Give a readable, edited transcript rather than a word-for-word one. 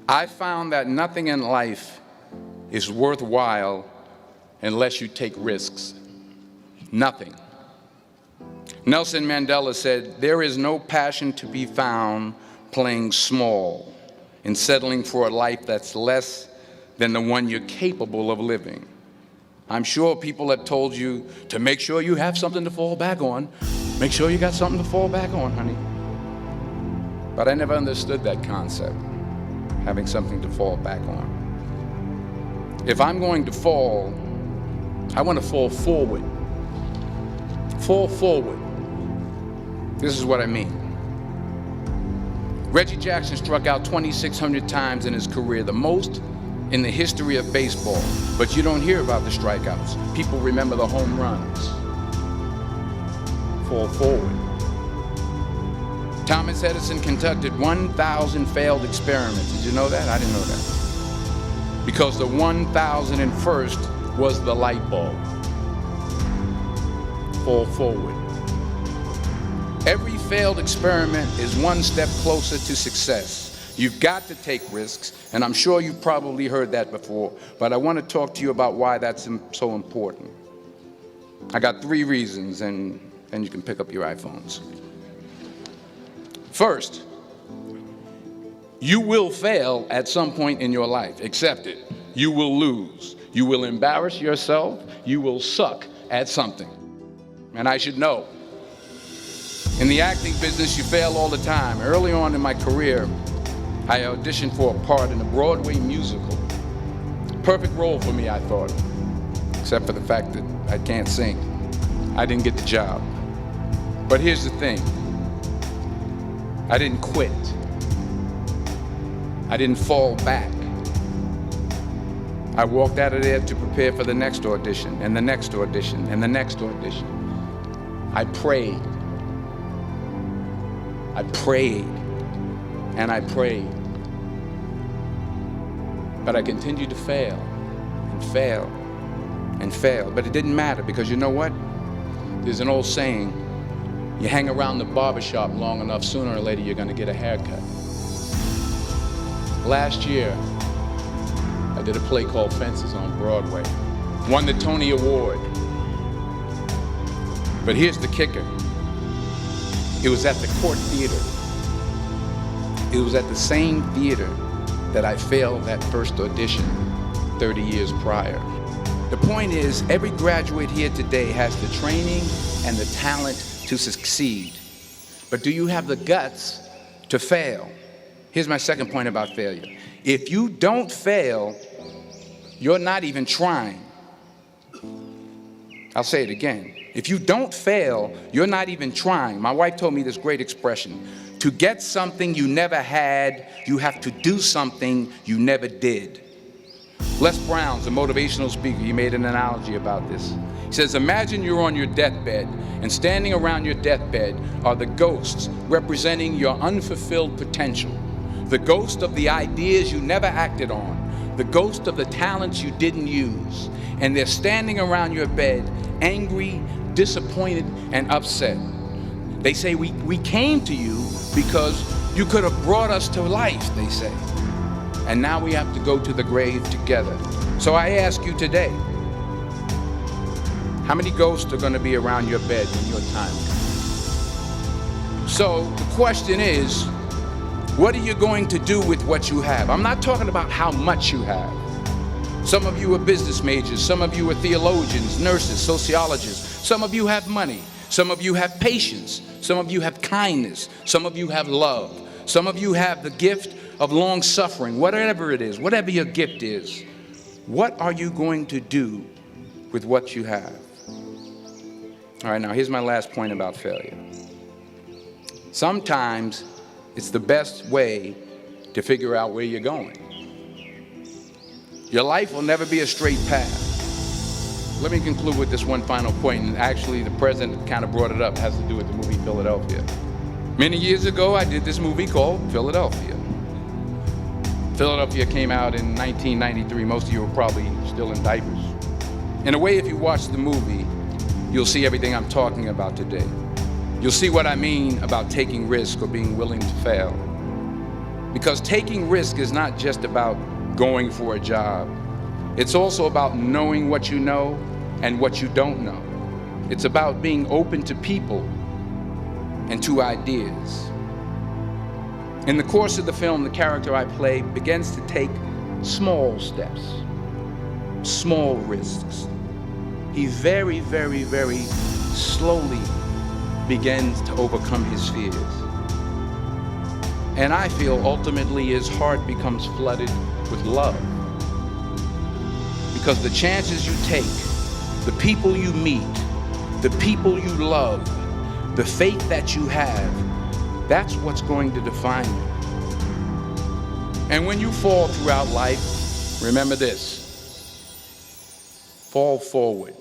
I found that nothing in life is worthwhile unless you take risks. Nothing. Nelson Mandela said, "There is no passion to be found playing small and settling for a life that's less than the one you're capable of living." I'm sure people have told you to make sure you have something to fall back on. Make sure you got something to fall back on, honey. But I never understood that concept, having something to fall back on. If I'm going to fall, I want to fall forward. Fall forward. This is what I mean. Reggie Jackson struck out 2,600 times in his career, the most in the history of baseball. But you don't hear about the strikeouts. People remember the home runs. Fall forward. Thomas Edison conducted 1,000 failed experiments. Did you know that? I didn't know that. Because the 1,001st was the light bulb. Fall forward. Every failed experiment is one step closer to success. You've got to take risks, and I'm sure you've probably heard that before, but I want to talk to you about why that's so important. I got 3 reasons, and you can pick up your iPhones. First, you will fail at some point in your life. Accept it. You will lose. You will embarrass yourself. You will suck at something. And I should know. In the acting business, you fail all the time. Early on in my career, I auditioned for a part in a Broadway musical. Perfect role for me, I thought, except for the fact that I can't sing. I didn't get the job. But here's the thing. I didn't quit. I didn't fall back. I walked out of there to prepare for the next audition, and the next audition, and the next audition. I prayed. I prayed. And I prayed. But I continued to fail and fail and fail. But it didn't matter, because you know what? There's an old saying, you hang around the barbershop long enough, sooner or later you're going to get a haircut. Last year, I did a play called Fences on Broadway. Won the Tony Award. But here's the kicker. It was at the Court Theater. It was at the same theater that I failed that first audition 30 years prior. The point is, every graduate here today has the training and the talent to succeed. But do you have the guts to fail? Here's my second point about failure. If you don't fail, you're not even trying. I'll say it again. If you don't fail, you're not even trying. My wife told me this great expression. To get something you never had, you have to do something you never did. Les Brown's a motivational speaker. He made an analogy about this. He says, imagine you're on your deathbed, and standing around your deathbed are the ghosts representing your unfulfilled potential. The ghost of the ideas you never acted on. The ghost of the talents you didn't use. And they're standing around your bed, angry, disappointed, and upset. They say, we came to you because you could have brought us to life, they say. And now we have to go to the grave together. So I ask you today, how many ghosts are going to be around your bed when your time comes? So the question is, what are you going to do with what you have? I'm not talking about how much you have. Some of you are business majors. Some of you are theologians, nurses, sociologists. Some of you have money. Some of you have patience. Some of you have kindness. Some of you have love. Some of you have the gift of long suffering. Whatever it is, whatever your gift is, what are you going to do with what you have? All right, now here's my last point about failure. Sometimes it's the best way to figure out where you're going. Your life will never be a straight path. Let me conclude with this one final point, and actually the president kind of brought it up. It has to do with the movie Philadelphia. Many years ago, I did this movie called Philadelphia. Philadelphia came out in 1993. Most of you were probably still in diapers. In a way, if you watch the movie, you'll see everything I'm talking about today. You'll see what I mean about taking risks or being willing to fail. Because taking risk is not just about going for a job. It's also about knowing what you know and what you don't know. It's about being open to people and to ideas. In the course of the film, the character I play begins to take small steps, small risks. He very, very, very slowly begins to overcome his fears. And I feel ultimately his heart becomes flooded with love. Because the chances you take, the people you meet, the people you love, the faith that you have, that's what's going to define you. And when you fall throughout life, remember this: fall forward.